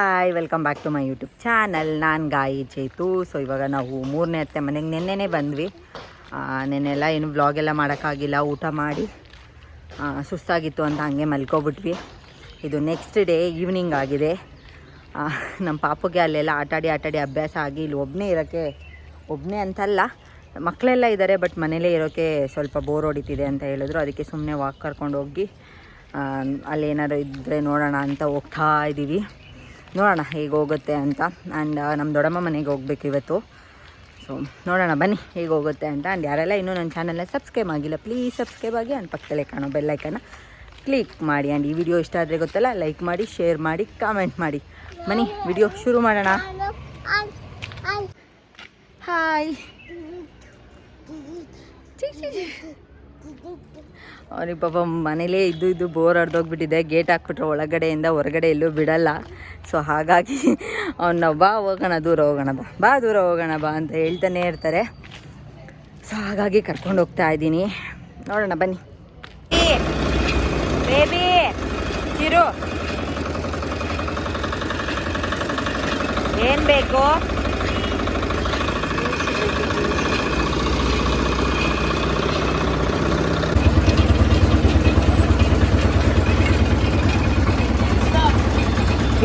Hi, welcome back to my YouTube channel. ನಾನು Gayi Chethu. So ಇವಾಗ ನಾವು ಮೂರನೇ ಅತ್ತೆ ಮನೆಗೆ ನೆನ್ನೆನೇ ಬಂದ್ವಿ. ನೆನ್ನೆಲ್ಲ ಏನು ವ್ಲಾಗೆಲ್ಲ ಮಾಡೋಕ್ಕಾಗಿಲ್ಲ. ಊಟ ಮಾಡಿ ಸುಸ್ತಾಗಿತ್ತು ಅಂತ ಹಂಗೆ ಮಲ್ಕೊಬಿಟ್ವಿ. ಇದು ನೆಕ್ಸ್ಟ್ ಡೇ ಈವ್ನಿಂಗ್ ಆಗಿದೆ. ನಮ್ಮ ಪಾಪುಗೆ ಅಲ್ಲೆಲ್ಲ ಆಟಾಡಿ ಅಭ್ಯಾಸ ಆಗಿ ಇಲ್ಲಿ ಒಬ್ಬನೇ ಅಂತಲ್ಲ, ಮಕ್ಕಳೆಲ್ಲ ಇದ್ದಾರೆ, ಬಟ್ ಮನೇಲೇ ಇರೋಕ್ಕೆ ಸ್ವಲ್ಪ ಬೋರ್ ಹೊಡಿತಿದೆ ಅಂತ ಹೇಳಿದ್ರು. ಅದಕ್ಕೆ ಸುಮ್ಮನೆ ವಾಕ್ ಕರ್ಕೊಂಡು ಹೋಗಿ ಅಲ್ಲೇನಾದ್ರು ಇದ್ದರೆ ನೋಡೋಣ ಅಂತ ಹೋಗ್ತಾ ಇದ್ದೀವಿ. ನೋಡೋಣ ಹೇಗೆ ಹೋಗುತ್ತೆ ಅಂತ. ಆ್ಯಂಡ್ ನಮ್ಮ ದೊಡ್ಡಮ್ಮ ಮನೆಗೆ ಹೋಗ್ಬೇಕು ಇವತ್ತು. ಸೊ ನೋಡೋಣ ಬನ್ನಿ ಹೇಗೆ ಹೋಗುತ್ತೆ ಅಂತ. ಆ್ಯಂಡ್ ಯಾರೆಲ್ಲ ಇನ್ನೂ ನನ್ನ ಚಾನಲ್ನ ಸಬ್ಸ್ಕ್ರೈಬ್ ಆಗಿಲ್ಲ, ಪ್ಲೀಸ್ ಸಬ್ಸ್ಕ್ರೈಬ್ ಆಗಿ. ಆ್ಯಂಡ್ ಪಕ್ಕದಲ್ಲೇ ಕಾಣೋ ಬೆಲ್ಲೈಕನ್ನ ಕ್ಲಿಕ್ ಮಾಡಿ. ಆ್ಯಂಡ್ ಈ ವಿಡಿಯೋ ಇಷ್ಟ ಆದರೆ ಗೊತ್ತಲ್ಲ, ಲೈಕ್ ಮಾಡಿ, ಶೇರ್ ಮಾಡಿ, ಕಾಮೆಂಟ್ ಮಾಡಿ. ಬನ್ನಿ ವಿಡಿಯೋ ಶುರು ಮಾಡೋಣ. ಹಾಯ್. ಅವ್ರಿಗೆ ಪಾಪ ಮನೇಲೇ ಇದ್ದು ಬೋರ್ ಹೊಡೆದೋಗ್ಬಿಟ್ಟಿದೆ. ಗೇಟ್ ಹಾಕ್ಬಿಟ್ರೆ ಒಳಗಡೆಯಿಂದ ಹೊರಗಡೆ ಎಲ್ಲೂ ಬಿಡಲ್ಲ. ಸೊ ಹಾಗಾಗಿ ಅವನ್ನ ಬಾ ಹೋಗೋಣ, ದೂರ ಹೋಗೋಣ, ಬಾ ದೂರ ಹೋಗೋಣ ಬಾ ಅಂತ ಹೇಳ್ತಾನೆ ಇರ್ತಾರೆ. ಸೊ ಹಾಗಾಗಿ ಕರ್ಕೊಂಡು ಹೋಗ್ತಾ ಇದ್ದೀನಿ. ನೋಡೋಣ ಬನ್ನಿ. ಬೇಬಿ ಚಿರು, ಏನು ಬೇಕು?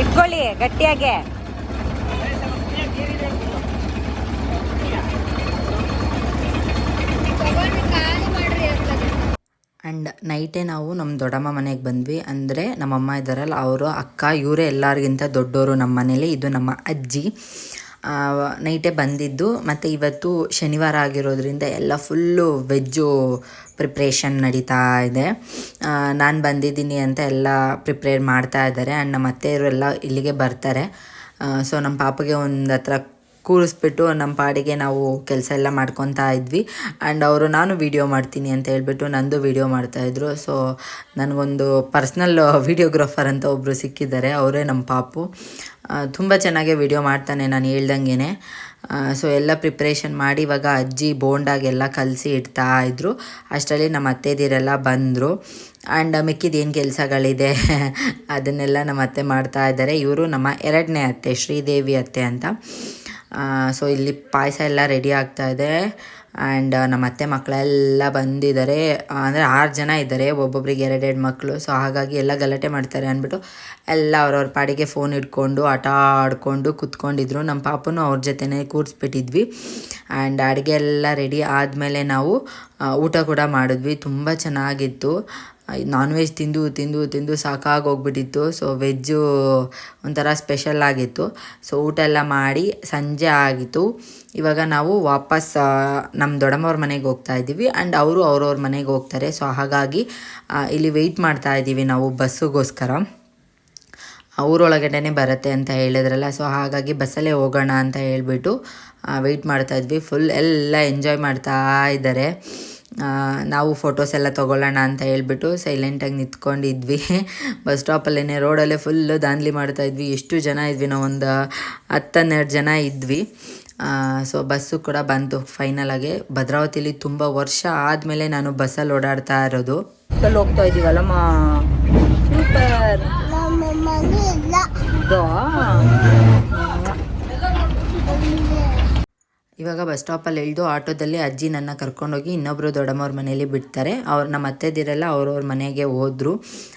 ಇಟ್ಕೊಳ್ಳಿ ಗಟ್ಟಿಯಾಗೆ. ಆ್ಯಂಡ್ ನೈಟೇ ನಾವು ನಮ್ಮ ದೊಡ್ಡಮ್ಮ ಮನೆಗೆ ಬಂದ್ವಿ. ಅಂದರೆ ನಮ್ಮಮ್ಮ ಇದ್ದಾರಲ್ಲ, ಅವರು ಅಕ್ಕ, ಇವರೇ ಎಲ್ಲರಿಗಿಂತ ದೊಡ್ಡವರು ನಮ್ಮ ಮನೇಲಿ. ಇದು ನಮ್ಮ ಅಜ್ಜಿ. ನೈಟೇ ಬಂದಿದ್ದು. ಮತ್ತು ಇವತ್ತು ಶನಿವಾರ ಆಗಿರೋದ್ರಿಂದ ಎಲ್ಲ ಫುಲ್ಲು ವೆಜ್ಜು ಪ್ರಿಪ್ರೇಷನ್ ನಡೀತಾ ಇದೆ. ನಾನು ಬಂದಿದ್ದೀನಿ ಅಂತ ಎಲ್ಲ ಪ್ರಿಪ್ರೇರ್ ಮಾಡ್ತಾ ಇದ್ದಾರೆ. ಆ್ಯಂಡ್ ನಮ್ಮ ಅತ್ತೆಯರು ಎಲ್ಲ ಇಲ್ಲಿಗೆ ಬರ್ತಾರೆ. ಸೊ ನಮ್ಮ ಪಾಪಗೆ ಒಂದು ಹತ್ರ ಕೂರಿಸ್ಬಿಟ್ಟು ನಮ್ಮ ಪಾಡಿಗೆ ನಾವು ಕೆಲಸ ಎಲ್ಲ ಮಾಡ್ಕೊತಾ ಇದ್ವಿ. ಆ್ಯಂಡ್ ಅವರು ನಾನು ವೀಡಿಯೋ ಮಾಡ್ತೀನಿ ಅಂತ ಹೇಳ್ಬಿಟ್ಟು ನಂದು ವೀಡಿಯೋ ಮಾಡ್ತಾಯಿದ್ರು. ಸೊ ನನಗೊಂದು ಪರ್ಸ್ನಲ್ ವೀಡಿಯೋಗ್ರಾಫರ್ ಅಂತ ಒಬ್ಬರು ಸಿಕ್ಕಿದ್ದಾರೆ. ಅವರೇ ನಮ್ಮ ಪಾಪು. ತುಂಬ ಚೆನ್ನಾಗೇ ವೀಡಿಯೋ ಮಾಡ್ತಾನೆ, ನಾನು ಹೇಳ್ದಂಗೆ. ಸೊ ಎಲ್ಲ ಪ್ರಿಪ್ರೇಷನ್ ಮಾಡಿ ಇವಾಗ ಅಜ್ಜಿ ಬೋಂಡಾಗೆಲ್ಲ ಕಲಸಿ ಇಡ್ತಾ ಇದ್ರು. ಅಷ್ಟರಲ್ಲಿ ನಮ್ಮ ಅತ್ತೆದಿರೆಲ್ಲ ಬಂದರು. ಆ್ಯಂಡ್ ಮಿಕ್ಕಿದ ಏನು ಕೆಲಸಗಳಿದೆ ಅದನ್ನೆಲ್ಲ ನಮ್ಮ ಅತ್ತೆ ಮಾಡ್ತಾ ಇದ್ದಾರೆ. ಇವರು ನಮ್ಮ ಎರಡನೇ ಅತ್ತೆ, ಶ್ರೀದೇವಿ ಅತ್ತೆ ಅಂತ. ಸೊ ಇಲ್ಲಿ ಪಾಯಸ ಎಲ್ಲ ರೆಡಿ ಆಗ್ತಾ ಇದೆ. ಆ್ಯಂಡ್ ನಮ್ಮ ಅತ್ತೆ ಮಕ್ಕಳೆಲ್ಲ ಬಂದಿದ್ದಾರೆ. ಅಂದರೆ 6 ಜನ ಇದ್ದಾರೆ, ಒಬ್ಬೊಬ್ರಿಗೆ 2 ಮಕ್ಕಳು. ಸೊ ಹಾಗಾಗಿ ಎಲ್ಲ ಗಲಾಟೆ ಮಾಡ್ತಾರೆ ಅಂದ್ಬಿಟ್ಟು ಎಲ್ಲ ಅವ್ರವ್ರ ಪಾಡಿಗೆ ಫೋನ್ ಹಿಡ್ಕೊಂಡು ಆಟ ಆಡ್ಕೊಂಡು ಕೂತ್ಕೊಂಡಿದ್ರು. ನಮ್ಮ ಪಾಪನೂ ಅವ್ರ ಜೊತೆನೇ ಕೂರಿಸ್ಬಿಟ್ಟಿದ್ವಿ. ಆ್ಯಂಡ್ ಅಡುಗೆ ಎಲ್ಲ ರೆಡಿ ಆದಮೇಲೆ ನಾವು ಊಟ ಕೂಡ ಮಾಡಿದ್ವಿ. ತುಂಬ ಚೆನ್ನಾಗಿತ್ತು. ನಾನ್ ವೆಜ್ ತಿಂದು ಸಾಕಾಗೋಗ್ಬಿಟ್ಟಿತ್ತು. ಸೊ ವೆಜ್ಜು ಒಂಥರ ಸ್ಪೆಷಲ್ ಆಗಿತ್ತು. ಸೊ ಊಟ ಎಲ್ಲ ಮಾಡಿ ಸಂಜೆ ಆಗಿತ್ತು. ಇವಾಗ ನಾವು ವಾಪಸ್ ನಮ್ಮ ದೊಡ್ಡಮ್ಮವ್ರ ಮನೆಗೆ ಹೋಗ್ತಾ ಇದ್ದೀವಿ. ಆ್ಯಂಡ್ ಅವರು ಅವ್ರವ್ರ ಮನೆಗೆ ಹೋಗ್ತಾರೆ. ಸೊ ಹಾಗಾಗಿ ಇಲ್ಲಿ ವೆಯ್ಟ್ ಮಾಡ್ತಾ ಇದ್ದೀವಿ ನಾವು ಬಸ್ಸಿಗೋಸ್ಕರ. ಊರೊಳಗಡೆನೇ ಬರುತ್ತೆ ಅಂತ ಹೇಳಿದ್ರಲ್ಲ, ಸೊ ಹಾಗಾಗಿ ಬಸ್ಸಲ್ಲೇ ಹೋಗೋಣ ಅಂತ ಹೇಳ್ಬಿಟ್ಟು ವೆಯ್ಟ್ ಮಾಡ್ತಾಯಿದ್ವಿ. ಫುಲ್ ಎಲ್ಲ ಎಂಜಾಯ್ ಮಾಡ್ತಾ ಇದ್ದಾರೆ. ನಾವು ಫೋಟೋಸ್ ಎಲ್ಲ ತೊಗೊಳ್ಳೋಣ ಅಂತ ಹೇಳ್ಬಿಟ್ಟು ಸೈಲೆಂಟಾಗಿ ನಿಂತ್ಕೊಂಡಿದ್ವಿ. ಬಸ್ ಸ್ಟಾಪಲ್ಲೇ ರೋಡಲ್ಲೇ ಫುಲ್ಲು ದಾಂಧಲಿ ಮಾಡ್ತಾಯಿದ್ವಿ. ಎಷ್ಟು ಜನ ಇದ್ವಿ ನಾವು, ಒಂದು 10-12 ಜನ ಇದ್ವಿ. ಸೊ ಬಸ್ಸು ಕೂಡ ಬಂತು ಫೈನಲಾಗಿ. ಭದ್ರಾವತಿಲಿ ತುಂಬ ವರ್ಷ ಆದಮೇಲೆ ನಾನು ಬಸ್ಸಲ್ಲಿ ಓಡಾಡ್ತಾ ಇರೋದು. ಬಸ್ಸಲ್ಲಿ ಹೋಗ್ತಾ ಇದ್ದೀವಲ್ಲಮ್ಮ, ಸೂಪರ್. ಇವಾಗ ಬಸ್ ಸ್ಟಾಪಲ್ಲಿ ಇಳಿದು ಆಟೋದಲ್ಲಿ ಅಜ್ಜಿ ನನ್ನ ಕರ್ಕೊಂಡೋಗಿ ಇನ್ನೊಬ್ಬರು ದೊಡ್ಡಮ್ಮವ್ರ ಮನೇಲಿ ಬಿಡ್ತಾರೆ. ನಮ್ಮ ಅತ್ತೆದಿರೆಲ್ಲ ಅವ್ರವ್ರ ಮನೆಗೆ ಹೋದರು.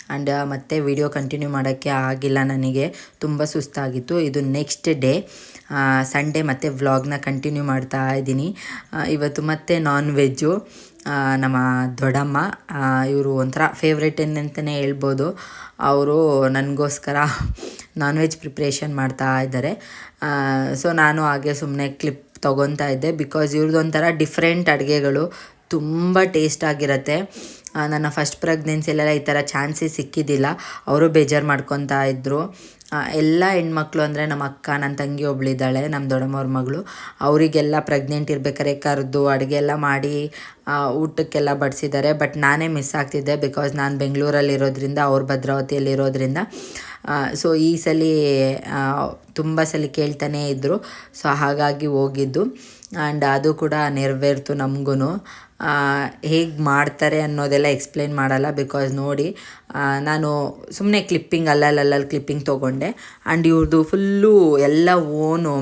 ಆ್ಯಂಡ್ ಮತ್ತೆ ವಿಡಿಯೋ ಕಂಟಿನ್ಯೂ ಮಾಡೋಕ್ಕೆ ಆಗಿಲ್ಲ, ನನಗೆ ತುಂಬ ಸುಸ್ತಾಗಿತ್ತು. ಇದು ನೆಕ್ಸ್ಟ್ ಡೇ ಸಂಡೇ ಮತ್ತೆ ವ್ಲಾಗ್ನ ಕಂಟಿನ್ಯೂ ಮಾಡ್ತಾ ಇದ್ದೀನಿ. ಇವತ್ತು ಮತ್ತೆ ನಾನ್ ವೆಜ್ಜು. ನಮ್ಮ ದೊಡ್ಡಮ್ಮ ಇವರು ಒಂಥರ ಫೇವ್ರೇಟ್ ಅಂತಲೇ ಹೇಳ್ಬೋದು. ಅವರು ನನಗೋಸ್ಕರ ನಾನ್ ವೆಜ್ ಪ್ರಿಪ್ರೇಷನ್ ಮಾಡ್ತಾ ಇದ್ದಾರೆ. ಸೊ ನಾನು ಹಾಗೆ ಸುಮ್ಮನೆ ಕ್ಲಿಪ್ ತೊಗೊತಾ ಇದ್ದೆ. ಬಿಕಾಸ್ ಇವ್ರದ್ದೊಂಥರ ಡಿಫ್ರೆಂಟ್ ಅಡುಗೆಗಳು ತುಂಬ ಟೇಸ್ಟಾಗಿರುತ್ತೆ. ನನ್ನ ಫಸ್ಟ್ ಪ್ರೆಗ್ನೆನ್ಸಿಲೆಲ್ಲ ಈ ಥರ ಚಾನ್ಸೇ ಸಿಕ್ಕಿದ್ದಿಲ್ಲ. ಅವರು ಬೇಜಾರು ಮಾಡ್ಕೊತಾ ಇದ್ದರು. ಎಲ್ಲ ಹೆಣ್ಮಕ್ಳು ಅಂದರೆ ನಮ್ಮ ಅಕ್ಕ, ನನ್ನ ತಂಗಿ ಒಬ್ಳಿದ್ದಾಳೆ, ನಮ್ಮ ದೊಡ್ಡಮ್ಮವ್ರ ಮಗಳು. ಅವರಿಗೆಲ್ಲ ಪ್ರೆಗ್ನೆಂಟ್ ಇರ್ಬೇಕಾದ್ರೆ ಕರೆದು ಅಡುಗೆ ಎಲ್ಲ ಮಾಡಿ ಊಟಕ್ಕೆಲ್ಲ ಬಡಿಸಿದ್ದಾರೆ. ಬಟ್ ನಾನೇ ಮಿಸ್ ಆಗ್ತಿದ್ದೆ. ಬಿಕಾಸ್ ನಾನು ಬೆಂಗಳೂರಲ್ಲಿರೋದ್ರಿಂದ, ಅವ್ರು ಭದ್ರಾವತಿಯಲ್ಲಿರೋದ್ರಿಂದ ಸೊ ಈ ಸಲ ತುಂಬ ಸಲ ಕೇಳ್ತಾನೇ ಇದ್ದರು. ಸೊ ಹಾಗಾಗಿ ಹೋಗಿದ್ದು. ಆ್ಯಂಡ್ ಅದು ಕೂಡ ನೆರವೇರ್ತು ನಮಗೂ. ಹೇಗೆ ಮಾಡ್ತಾರೆ ಅನ್ನೋದೆಲ್ಲ ಎಕ್ಸ್ಪ್ಲೇನ್ ಮಾಡಲ್ಲ, ಬಿಕಾಸ್ ನೋಡಿ ನಾನು ಸುಮ್ಮನೆ ಕ್ಲಿಪ್ಪಿಂಗ್ ಅಲ್ಲಲ್ಲಿ ಕ್ಲಿಪ್ಪಿಂಗ್ ತೊಗೊಂಡೆ. ಆ್ಯಂಡ್ ಇವ್ರದ್ದು ಫುಲ್ಲು ಎಲ್ಲ ಓನು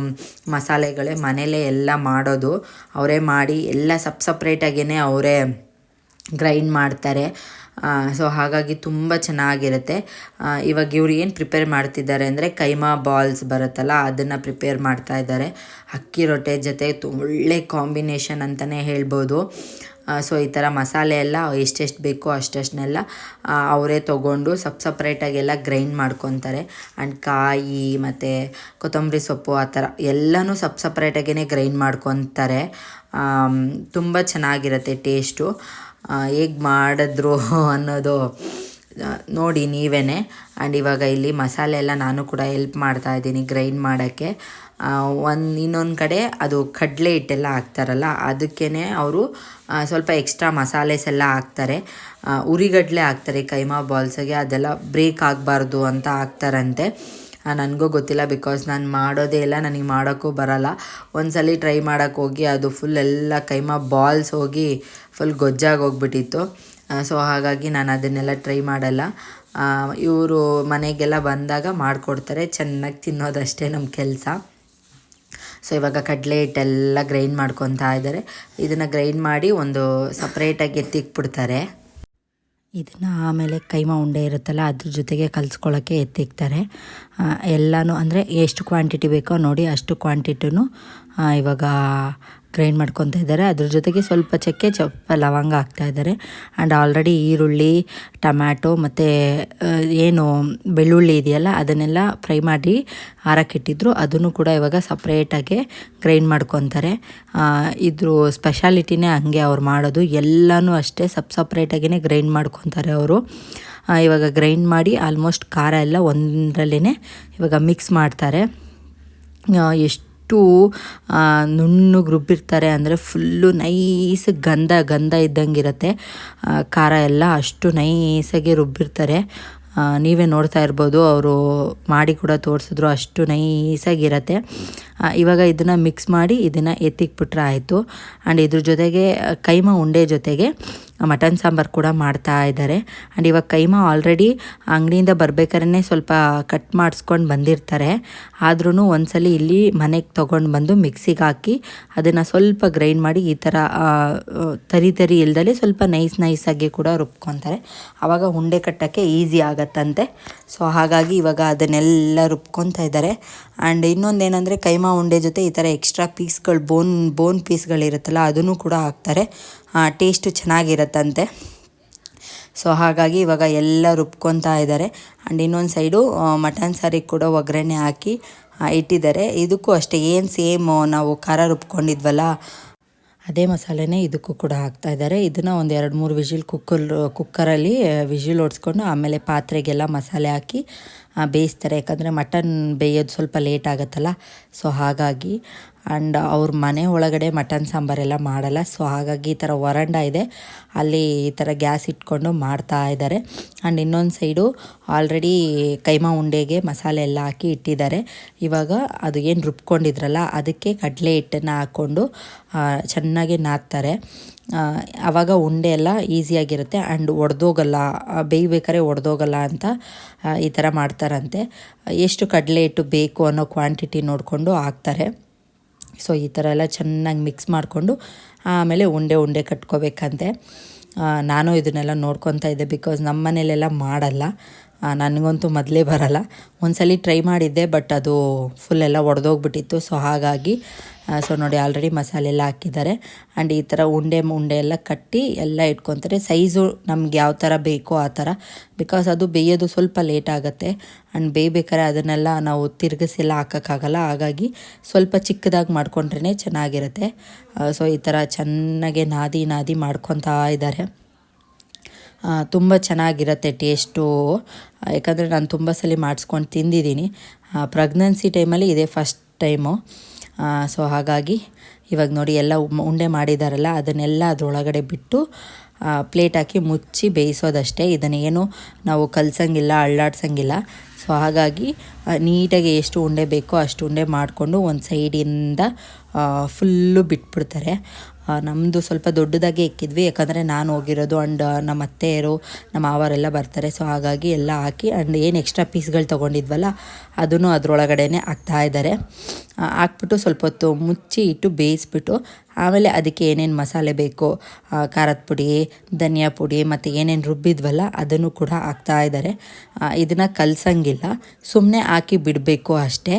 ಮಸಾಲೆಗಳೇ, ಮನೇಲೇ ಎಲ್ಲ ಮಾಡೋದು, ಅವರೇ ಮಾಡಿ ಎಲ್ಲ ಸಪ್ರೇಟಾಗೇ ಅವರೇ ಗ್ರೈಂಡ್ ಮಾಡ್ತಾರೆ. ಸೊ ಹಾಗಾಗಿ ತುಂಬ ಚೆನ್ನಾಗಿರುತ್ತೆ. ಇವಾಗ ಇವ್ರು ಏನು ಪ್ರಿಪೇರ್ ಮಾಡ್ತಿದ್ದಾರೆ ಅಂದರೆ ಕೈಮಾ ಬಾಲ್ಸ್ ಬರುತ್ತಲ್ಲ ಅದನ್ನು ಪ್ರಿಪೇರ್ ಮಾಡ್ತಾಯಿದ್ದಾರೆ. ಅಕ್ಕಿ ರೊಟ್ಟೆ ಜೊತೆ ಒಳ್ಳೆ ಕಾಂಬಿನೇಷನ್ ಅಂತಲೇ ಹೇಳ್ಬೋದು. ಸೊ ಈ ಥರ ಮಸಾಲೆ ಎಲ್ಲ ಎಷ್ಟೆಷ್ಟು ಬೇಕೋ ಅಷ್ಟಷ್ಟನ್ನೆಲ್ಲ ಅವರೇ ತೊಗೊಂಡು ಸಪ್ರೇಟಾಗೆಲ್ಲ ಗ್ರೈಂಡ್ ಮಾಡ್ಕೊತಾರೆ. ಆ್ಯಂಡ್ ಕಾಯಿ ಮತ್ತು ಕೊತ್ತಂಬರಿ ಸೊಪ್ಪು ಆ ಥರ ಎಲ್ಲನೂ ಸಪ್ರೇಟಾಗೇ ಗ್ರೈಂಡ್ ಮಾಡ್ಕೊತಾರೆ. ತುಂಬ ಚೆನ್ನಾಗಿರುತ್ತೆ ಟೇಸ್ಟು. ಹೇಗೆ ಮಾಡಿದ್ರು ಅನ್ನೋದು ನೋಡಿ ನೀವೇ. ಆ್ಯಂಡ್ ಇವಾಗ ಇಲ್ಲಿ ಮಸಾಲೆ ಎಲ್ಲ ನಾನು ಕೂಡ ಹೆಲ್ಪ್ ಮಾಡ್ತಾಯಿದ್ದೀನಿ ಗ್ರೈಂಡ್ ಮಾಡೋಕ್ಕೆ. ಇನ್ನೊಂದು ಕಡೆ ಅದು ಕಡಲೆ ಹಿಟ್ಟೆಲ್ಲ ಹಾಕ್ತಾರಲ್ಲ ಅದಕ್ಕೇ ಅವರು ಸ್ವಲ್ಪ ಎಕ್ಸ್ಟ್ರಾ ಮಸಾಲೆಸ್ ಎಲ್ಲ ಹಾಕ್ತಾರೆ. ಉರಿಗಡಲೆ ಹಾಕ್ತಾರೆ ಕೈಮಾ ಬಾಲ್ಸಿಗೆ, ಅದೆಲ್ಲ ಬ್ರೇಕ್ ಆಗಬಾರ್ದು ಅಂತ ಹಾಕ್ತಾರಂತೆ. ನನಗೂ ಗೊತ್ತಿಲ್ಲ, ಬಿಕಾಸ್ ನಾನು ಮಾಡೋದೇ ಇಲ್ಲ, ನನಗೆ ಮಾಡೋಕ್ಕೂ ಬರಲ್ಲ. ಒಂದ್ಸಲ ಟ್ರೈ ಮಾಡೋಕ್ಕೆ ಹೋಗಿ ಅದು ಫುಲ್ ಎಲ್ಲ ಕೈಮಾ ಬಾಲ್ಸ್ ಹೋಗಿ ಫುಲ್ ಗೊಜ್ಜಾಗಿ ಹೋಗ್ಬಿಟ್ಟಿತ್ತು. ಸೊ ಹಾಗಾಗಿ ನಾನು ಅದನ್ನೆಲ್ಲ ಟ್ರೈ ಮಾಡಲ್ಲ. ಇವರು ಮನೆಗೆಲ್ಲ ಬಂದಾಗ ಮಾಡಿಕೊಡ್ತಾರೆ, ಚೆನ್ನಾಗಿ ತಿನ್ನೋದಷ್ಟೇ ನಮ್ಮ ಕೆಲಸ. ಸೊ ಇವಾಗ ಕಡಲೆ ಹಿಟ್ಟೆಲ್ಲ ಗ್ರೈಂಡ್ ಮಾಡ್ಕೊತಾ ಇದ್ದಾರೆ. ಇದನ್ನು ಗ್ರೈಂಡ್ ಮಾಡಿ ಒಂದು ಸಪ್ರೇಟಾಗಿ ಎತ್ತಿಕ್ಬಿಡ್ತಾರೆ. ಇದನ್ನು ಆಮೇಲೆ ಕೈಮಾ ಉಂಡೆ ಇರುತ್ತಲ್ಲ ಅದ್ರ ಜೊತೆಗೆ ಕಲಿಸ್ಕೊಳ್ಳೋಕ್ಕೆ ಎತ್ತಿಕ್ತಾರೆ. ಎಲ್ಲನೂ ಅಂದರೆ ಎಷ್ಟು ಕ್ವಾಂಟಿಟಿ ಬೇಕೋ ನೋಡಿ ಅಷ್ಟು ಕ್ವಾಂಟಿಟಿನೂ ಇವಾಗ ಗ್ರೈಂಡ್ ಮಾಡ್ಕೊತಾ ಇದ್ದಾರೆ. ಅದ್ರ ಜೊತೆಗೆ ಸ್ವಲ್ಪ ಚಕ್ಕೆ ಲವಂಗ ಹಾಕ್ತಾಯಿದ್ದಾರೆ. ಆ್ಯಂಡ್ ಆಲ್ರೆಡಿ ಈರುಳ್ಳಿ, ಟೊಮ್ಯಾಟೊ ಮತ್ತು ಏನು ಬೆಳ್ಳುಳ್ಳಿ ಇದೆಯಲ್ಲ ಅದನ್ನೆಲ್ಲ ಫ್ರೈ ಮಾಡಿ ಹಾರಕ್ಕಿಟ್ಟಿದ್ರು, ಅದನ್ನು ಕೂಡ ಇವಾಗ ಸಪ್ರೇಟಾಗಿ ಗ್ರೈಂಡ್ ಮಾಡ್ಕೊತಾರೆ. ಇದ್ರ ಸ್ಪೆಷಾಲಿಟಿನೇ ಹಂಗೆ ಅವ್ರು ಮಾಡೋದು, ಎಲ್ಲನೂ ಅಷ್ಟೇ ಸಪ್ರೇಟಾಗಿಯೇ ಗ್ರೈಂಡ್ ಮಾಡ್ಕೊತಾರೆ ಅವರು. ಇವಾಗ ಗ್ರೈಂಡ್ ಮಾಡಿ ಆಲ್ಮೋಸ್ಟ್ ಖಾರ ಎಲ್ಲ ಒಂದರಲ್ಲೇ ಇವಾಗ ಮಿಕ್ಸ್ ಮಾಡ್ತಾರೆ. ಎಷ್ಟು ನುಣ್ಣಗೆ ರುಬ್ಬಿರ್ತಾರೆ ಅಂದರೆ ಫುಲ್ಲು ನೈಸ್ ಗಂಧ ಇದ್ದಂಗೆ ಇರುತ್ತೆ ಖಾರ ಎಲ್ಲ, ಅಷ್ಟು ನೈಸಾಗಿ ರುಬ್ಬಿರ್ತಾರೆ. ನೀವೇ ನೋಡ್ತಾ ಇರ್ಬೋದು, ಅವರು ಮಾಡಿ ಕೂಡ ತೋರಿಸಿದ್ರು, ಅಷ್ಟು ನೈಸಾಗಿರುತ್ತೆ. ಇವಾಗ ಇದನ್ನು ಮಿಕ್ಸ್ ಮಾಡಿ ಇದನ್ನು ಎತ್ತಿಕ್ಬಿಟ್ರೆ ಆಯಿತು. ಆ್ಯಂಡ್ ಇದ್ರ ಜೊತೆಗೆ ಕೈಮಾ ಉಂಡೆ ಜೊತೆಗೆ ಮಟನ್ ಸಾಂಬಾರು ಕೂಡ ಮಾಡ್ತಾ ಇದ್ದಾರೆ. ಆ್ಯಂಡ್ ಇವಾಗ ಕೈಮಾ ಆಲ್ರೆಡಿ ಅಂಗಡಿಯಿಂದ ಬರ್ಬೇಕಾದ್ರೆ ಸ್ವಲ್ಪ ಕಟ್ ಮಾಡಿಸ್ಕೊಂಡು ಬಂದಿರ್ತಾರೆ. ಆದ್ರೂ ಒಂದ್ಸಲಿ ಇಲ್ಲಿ ಮನೆಗೆ ತೊಗೊಂಡು ಬಂದು ಮಿಕ್ಸಿಗೆ ಹಾಕಿ ಅದನ್ನು ಸ್ವಲ್ಪ ಗ್ರೈಂಡ್ ಮಾಡಿ ಈ ಥರ ತರಿ ಇಲ್ದಲೆ ಸ್ವಲ್ಪ ನೈಸಾಗಿ ಕೂಡ ರುಬ್ಕೊತಾರೆ. ಆವಾಗ ಉಂಡೆ ಕಟ್ಟೋಕ್ಕೆ ಈಸಿ ಆಗತ್ತಂತೆ. ಸೊ ಹಾಗಾಗಿ ಇವಾಗ ಅದನ್ನೆಲ್ಲ ರುಬ್ಕೊತಾ ಇದ್ದಾರೆ. ಆ್ಯಂಡ್ ಇನ್ನೊಂದೇನೆಂದರೆ ಕೈಮಾ ಉಂಡೆ ಜೊತೆ ಈ ಥರ ಎಕ್ಸ್ಟ್ರಾ ಪೀಸ್ಗಳು ಬೋನ್ ಪೀಸ್ಗಳಿರುತ್ತಲ್ಲ ಅದನ್ನು ಕೂಡ ಹಾಕ್ತಾರೆ. ಟೇಸ್ಟು ಚೆನ್ನಾಗಿರತ್ತಂತೆ. ಸೊ ಹಾಗಾಗಿ ಇವಾಗ ಎಲ್ಲ ರುಬ್ಕೊತಾ ಇದ್ದಾರೆ. ಆ್ಯಂಡ್ ಇನ್ನೊಂದು ಸೈಡು ಮಟನ್ ಸಾರಿಗೆ ಕೂಡ ಒಗ್ಗರಣೆ ಹಾಕಿ ಇಟ್ಟಿದ್ದಾರೆ. ಇದಕ್ಕೂ ಅಷ್ಟೇ ಏನು ಸೇಮು ನಾವು ಖಾರ ರುಬ್ಕೊಂಡಿದ್ವಲ್ಲ ಅದೇ ಮಸಾಲೆನೇ ಇದಕ್ಕೂ ಕೂಡ ಹಾಕ್ತಾಯಿದ್ದಾರೆ. ಇದನ್ನು ಒಂದು 2-3 ವಿಷಿಲ್ ಕುಕ್ಕರಲ್ಲಿ ವಿಷಿಲ್ ಹೊಡ್ಸ್ಕೊಂಡು ಆಮೇಲೆ ಪಾತ್ರೆಗೆಲ್ಲ ಮಸಾಲೆ ಹಾಕಿ ಬೇಯಿಸ್ತಾರೆ. ಯಾಕಂದರೆ ಮಟನ್ ಬೇಯೋದು ಸ್ವಲ್ಪ ಲೇಟ್ ಆಗುತ್ತಲ್ಲ, ಸೊ ಹಾಗಾಗಿ. ಆ್ಯಂಡ್ ಅವ್ರ ಮನೆ ಒಳಗಡೆ ಮಟನ್ ಸಾಂಬಾರೆಲ್ಲ ಮಾಡಲ್ಲ. ಸೊ ಹಾಗಾಗಿ ಈ ಥರ ವರಂಡ ಇದೆ, ಅಲ್ಲಿ ಈ ಥರ ಗ್ಯಾಸ್ ಇಟ್ಕೊಂಡು ಮಾಡ್ತಾ ಇದ್ದಾರೆ. ಆ್ಯಂಡ್ ಇನ್ನೊಂದು ಸೈಡು ಆಲ್ರೆಡಿ ಕೈಮಾ ಉಂಡೆಗೆ ಮಸಾಲೆ ಎಲ್ಲ ಹಾಕಿ ಇಟ್ಟಿದ್ದಾರೆ. ಇವಾಗ ಅದು ಏನು ರುಬ್ಕೊಂಡಿದ್ರಲ್ಲ ಅದಕ್ಕೆ ಕಡಲೆ ಹಿಟ್ಟನ್ನು ಹಾಕ್ಕೊಂಡು ಚೆನ್ನಾಗಿ ನಾದ್ತಾರೆ. ಆವಾಗ ಉಂಡೆ ಎಲ್ಲ ಈಸಿಯಾಗಿರುತ್ತೆ ಆ್ಯಂಡ್ ಒಡೆದೋಗಲ್ಲ, ಬೇಯಬೇಕಾದ್ರೆ ಒಡೆದೋಗಲ್ಲ ಅಂತ ಈ ಥರ ಮಾಡ್ತಾರಂತೆ. ಎಷ್ಟು ಕಡಲೆ ಹಿಟ್ಟು ಬೇಕು ಅನ್ನೋ ಕ್ವಾಂಟಿಟಿ ನೋಡಿಕೊಂಡು ಹಾಕ್ತಾರೆ. ಸೊ ಈ ಥರ ಎಲ್ಲ ಚೆನ್ನಾಗಿ ಮಿಕ್ಸ್ ಮಾಡಿಕೊಂಡು ಆಮೇಲೆ ಉಂಡೆ ಕಟ್ಕೋಬೇಕಂತೆ. ನಾನು ಇದನ್ನೆಲ್ಲ ನೋಡ್ಕೊತಾ ಇದ್ದೆ, ಬಿಕಾಸ್ ನಮ್ಮ ಮನೇಲೆಲ್ಲ ಮಾಡಲ್ಲ. ನನಗಂತೂ ಮೊದಲೇ ಬರಲ್ಲ. ಒಂದ್ಸಲ ಟ್ರೈ ಮಾಡಿದ್ದೆ, ಬಟ್ ಅದು ಫುಲ್ಲೆಲ್ಲ ಒಡೆದೋಗ್ಬಿಟ್ಟಿತ್ತು. ಸೊ ಹಾಗಾಗಿ ಸೊ ನೋಡಿ ಆಲ್ರೆಡಿ ಮಸಾಲೆ ಎಲ್ಲ ಹಾಕಿದ್ದಾರೆ. ಆ್ಯಂಡ್ ಈ ಥರ ಉಂಡೆ ಎಲ್ಲ ಕಟ್ಟಿ ಎಲ್ಲ ಇಟ್ಕೊತಾರೆ. ಸೈಜು ನಮ್ಗೆ ಯಾವ ಥರ ಬೇಕೋ ಆ ಥರ, ಬಿಕಾಸ್ ಅದು ಬೇಯೋದು ಸ್ವಲ್ಪ ಲೇಟ್ ಆಗುತ್ತೆ. ಆ್ಯಂಡ್ ಬೇಯಬೇಕಾದ್ರೆ ಅದನ್ನೆಲ್ಲ ನಾವು ತಿರುಗಿಸೆಲ್ಲ ಹಾಕೋಕ್ಕಾಗಲ್ಲ. ಹಾಗಾಗಿ ಸ್ವಲ್ಪ ಚಿಕ್ಕದಾಗಿ ಮಾಡ್ಕೊಂಡ್ರೇ ಚೆನ್ನಾಗಿರುತ್ತೆ. ಸೊ ಈ ಥರ ಚೆನ್ನಾಗೆ ನಾದಿ ಮಾಡ್ಕೊತಾ ಇದ್ದಾರೆ. ತುಂಬ ಚೆನ್ನಾಗಿರುತ್ತೆ ಟೇಸ್ಟು. ಯಾಕಂದರೆ ನಾನು ತುಂಬ ಸಲ ಮಾಡಿಸ್ಕೊಂಡು ತಿಂದಿದ್ದೀನಿ. ಪ್ರೆಗ್ನೆನ್ಸಿ ಟೈಮಲ್ಲಿ ಇದೇ ಫಸ್ಟ್ ಟೈಮು. ಸೊ ಹಾಗಾಗಿ ಇವಾಗ ನೋಡಿ ಎಲ್ಲ ಉಂಡೆ ಮಾಡಿದಾರಲ್ಲ ಅದನ್ನೆಲ್ಲ ಅದರೊಳಗಡೆ ಬಿಟ್ಟು ಪ್ಲೇಟ್ ಹಾಕಿ ಮುಚ್ಚಿ ಬೇಯಿಸೋದಷ್ಟೇ. ಇದನ್ನೇನು ನಾವು ಕಲಸಂಗಿಲ್ಲ, ಅಳ್ಳಾಡ್ಸಂಗಿಲ್ಲ. ಸೊ ಹಾಗಾಗಿ ನೀಟಾಗಿ ಎಷ್ಟು ಉಂಡೆ ಬೇಕೋ ಅಷ್ಟು ಉಂಡೆ ಮಾಡಿಕೊಂಡು ಒಂದು ಸೈಡಿಂದ ಫುಲ್ಲು ಬಿಟ್ಬಿಡ್ತಾರೆ. ನಮ್ಮದು ಸ್ವಲ್ಪ ದೊಡ್ಡದಾಗೆ ಇಕ್ಕಿದ್ವಿ, ಯಾಕಂದರೆ ನಾನು ಹೋಗಿರೋದು ಆ್ಯಂಡ್ ನಮ್ಮ ಅತ್ತೆಯರು ನಮ್ಮ ಮಾವರೆಲ್ಲ ಬರ್ತಾರೆ. ಸೊ ಹಾಗಾಗಿ ಎಲ್ಲ ಹಾಕಿ ಆ್ಯಂಡ್ ಏನು ಎಕ್ಸ್ಟ್ರಾ ಪೀಸ್ಗಳು ತೊಗೊಂಡಿದ್ವಲ್ಲ ಅದನ್ನು ಅದರೊಳಗಡೆ ಹಾಕ್ತಾಯಿದ್ದಾರೆ. ಹಾಕ್ಬಿಟ್ಟು ಸ್ವಲ್ಪ ಹೊತ್ತು ಮುಚ್ಚಿ ಇಟ್ಟು ಬೇಯಿಸ್ಬಿಟ್ಟು ಆಮೇಲೆ ಅದಕ್ಕೆ ಏನೇನು ಮಸಾಲೆ ಬೇಕೋ ಖಾರದ ಪುಡಿ, ಧನಿಯಾ ಪುಡಿ ಮತ್ತು ಏನೇನು ರುಬ್ಬಿದ್ವಲ್ಲ ಅದನ್ನು ಕೂಡ ಹಾಕ್ತಾಯಿದ್ದಾರೆ. ಇದನ್ನು ಕಲಸಂಗಿಲ್ಲ, ಸುಮ್ಮನೆ ಹಾಕಿ ಬಿಡಬೇಕು ಅಷ್ಟೇ.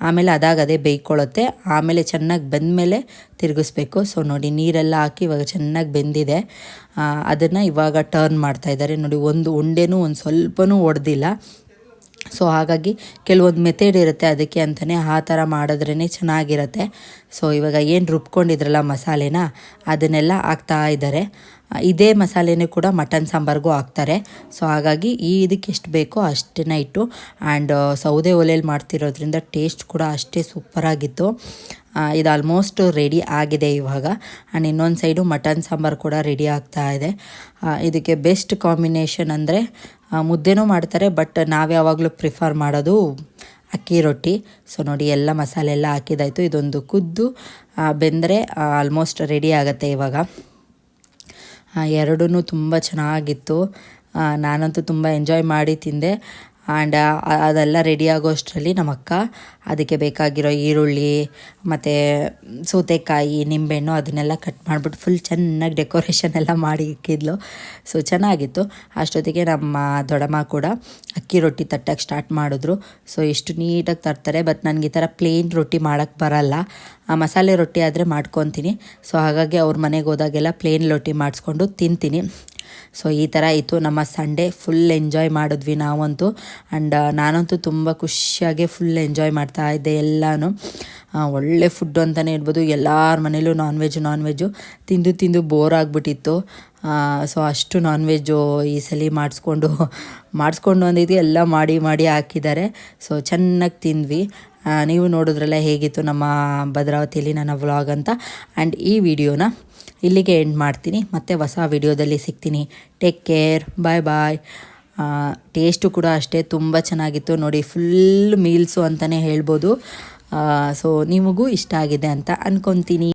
ಆಮೇಲೆ ಅದೇ ಬೇಯ್ಕೊಳ್ಳುತ್ತೆ. ಆಮೇಲೆ ಚೆನ್ನಾಗಿ ಬೆಂದಮೇಲೆ ತಿರುಗಿಸ್ಬೇಕು. ಸೊ ನೋಡಿ ನೀರೆಲ್ಲ ಹಾಕಿ ಇವಾಗ ಚೆನ್ನಾಗಿ ಬೆಂದಿದೆ. ಅದನ್ನು ಇವಾಗ ಟರ್ನ್ ಮಾಡ್ತಾಯಿದ್ದಾರೆ. ನೋಡಿ ಒಂದು ಉಂಡೆನೂ ಒಂದು ಸ್ವಲ್ಪನೂ ಒಡೆದಿಲ್ಲ. ಸೊ ಹಾಗಾಗಿ ಕೆಲವೊಂದು ಮೆಥಡ್ ಇರುತ್ತೆ ಅದಕ್ಕೆ ಅಂತಲೇ, ಆ ಥರ ಮಾಡಿದ್ರೇ ಚೆನ್ನಾಗಿರುತ್ತೆ. ಸೊ ಇವಾಗ ಏನು ರುಬ್ಕೊಂಡಿದ್ರಲ್ಲ ಮಸಾಲೆನ ಅದನ್ನೆಲ್ಲ ಹಾಕ್ತಾ ಇದ್ದಾರೆ. ಇದೇ ಮಸಾಲೆನೇ ಕೂಡ ಮಟನ್ ಸಾಂಬಾರ್ಗೂ ಹಾಕ್ತಾರೆ. ಸೊ ಹಾಗಾಗಿ ಇದಕ್ಕೆ ಎಷ್ಟು ಬೇಕೋ ಅಷ್ಟನ್ನ ಇಟ್ಟು ಆ್ಯಂಡ್ ಸೌದೆ ಒಲೆಯಲ್ಲಿ ಮಾಡ್ತಿರೋದ್ರಿಂದ ಟೇಸ್ಟ್ ಕೂಡ ಅಷ್ಟೇ ಸೂಪರಾಗಿತ್ತು. ಇದು ಆಲ್ಮೋಸ್ಟ್ ರೆಡಿ ಆಗಿದೆ ಇವಾಗ. ಆ್ಯಂಡ್ ಇನ್ನೊಂದು ಸೈಡು ಮಟನ್ ಸಾಂಬಾರು ಕೂಡ ರೆಡಿ ಆಗ್ತಾ ಇದೆ. ಇದಕ್ಕೆ ಬೆಸ್ಟ್ ಕಾಂಬಿನೇಷನ್ ಅಂದರೆ ಮುದ್ದೆನೂ ಮಾಡ್ತಾರೆ, ಬಟ್ ನಾವು ಯಾವಾಗಲೂ ಪ್ರಿಫರ್ ಮಾಡೋದು ಅಕ್ಕಿ ರೊಟ್ಟಿ. ಸೊ ನೋಡಿ ಎಲ್ಲ ಮಸಾಲೆ ಎಲ್ಲ ಹಾಕಿದಾಯಿತು. ಇದೊಂದು ಕುದ್ದು ಬೆಂದರೆ ಆಲ್ಮೋಸ್ಟ್ ರೆಡಿ ಆಗುತ್ತೆ ಇವಾಗ. ಎರಡೂ ತುಂಬ ಚೆನ್ನಾಗಿತ್ತು. ನಾನಂತೂ ತುಂಬ ಎಂಜಾಯ್ ಮಾಡಿ ತಿಂದೆ. ಆ್ಯಂಡ್ ಅದೆಲ್ಲ ರೆಡಿ ಆಗೋಷ್ಟರಲ್ಲಿ ನಮ್ಮ ಅಕ್ಕ ಅದಕ್ಕೆ ಬೇಕಾಗಿರೋ ಈರುಳ್ಳಿ ಮತ್ತು ಸೌತೆಕಾಯಿ, ನಿಂಬೆಹಣ್ಣು ಅದನ್ನೆಲ್ಲ ಕಟ್ ಮಾಡಿಬಿಟ್ಟು ಫುಲ್ ಚೆನ್ನಾಗಿ ಡೆಕೋರೇಷನ್ ಎಲ್ಲ ಮಾಡಿ ಇಕ್ಕಿದ್ಲು. ಸೊ ಚೆನ್ನಾಗಿತ್ತು. ಅಷ್ಟೊತ್ತಿಗೆ ನಮ್ಮ ದೊಡ್ಡಮ್ಮ ಕೂಡ ಅಕ್ಕಿ ರೊಟ್ಟಿ ತಟ್ಟಕ್ಕೆ ಸ್ಟಾರ್ಟ್ ಮಾಡಿದ್ರು. ಸೊ ಎಷ್ಟು ನೀಟಾಗಿ ತರ್ತಾರೆ. ಬಟ್ ನನಗೆ ಈ ಥರ ಪ್ಲೇನ್ ರೊಟ್ಟಿ ಮಾಡೋಕ್ಕೆ ಬರಲ್ಲ. ಮಸಾಲೆ ರೊಟ್ಟಿ ಆದರೆ ಮಾಡ್ಕೊತೀನಿ. ಸೊ ಹಾಗಾಗಿ ಅವ್ರ ಮನೆಗೆ ಹೋದಾಗೆಲ್ಲ ಪ್ಲೇನ್ ರೊಟ್ಟಿ ಮಾಡಿಸ್ಕೊಂಡು ತಿಂತೀನಿ. ಸೊ ಈ ಥರ ಇತ್ತು ನಮ್ಮ ಸಂಡೇ. ಫುಲ್ ಎಂಜಾಯ್ ಮಾಡಿದ್ವಿ ನಾವಂತೂ. ಆ್ಯಂಡ್ ನಾನಂತೂ ತುಂಬ ಖುಷಿಯಾಗಿ ಫುಲ್ ಎಂಜಾಯ್ ಮಾಡ್ತಾಯಿದ್ದೆ ಎಲ್ಲನೂ. ಒಳ್ಳೆ ಫುಡ್ಡು ಅಂತಲೇ ಹೇಳ್ಬೋದು. ಎಲ್ಲರ ಮನೇಲೂ ನಾನ್ ವೆಜ್ಜು ತಿಂದು ಬೋರ್ ಆಗಿಬಿಟ್ಟಿತ್ತು. ಸೊ ಅಷ್ಟು ನಾನ್ ವೆಜ್ಜು ಈ ಸಲ ಮಾಡಿಸ್ಕೊಂಡು ಅಂದಿದ್ದು ಎಲ್ಲ ಮಾಡಿ ಹಾಕಿದ್ದಾರೆ. ಸೊ ಚೆನ್ನಾಗಿ ತಿಂದ್ವಿ. ನೀವು ನೋಡಿದ್ರಲ್ಲ ಹೇಗಿತ್ತು ನಮ್ಮ ಭದ್ರಾವತಿಯಲ್ಲಿ ನನ್ನ ವ್ಲಾಗ್ ಅಂತ. ಆ್ಯಂಡ್ ಈ ವಿಡಿಯೋನ ಇಲ್ಲಿಗೆ ಎಂಡ್ ಮಾಡ್ತೀನಿ. ಮತ್ತೆ ಹೊಸ ವಿಡಿಯೋದಲ್ಲಿ ಸಿಗ್ತೀನಿ. ಟೇಕ್ ಕೇರ್, ಬಾಯ್. ಟೇಸ್ಟು ಕೂಡ ಅಷ್ಟೇ ತುಂಬ ಚೆನ್ನಾಗಿತ್ತು. ನೋಡಿ ಫುಲ್ ಮೀಲ್ಸು ಅಂತಲೇ ಹೇಳ್ಬೋದು. ಸೊ ನಿಮಗೂ ಇಷ್ಟ ಆಗಿದೆ ಅಂತ ಅಂದ್ಕೊತೀನಿ.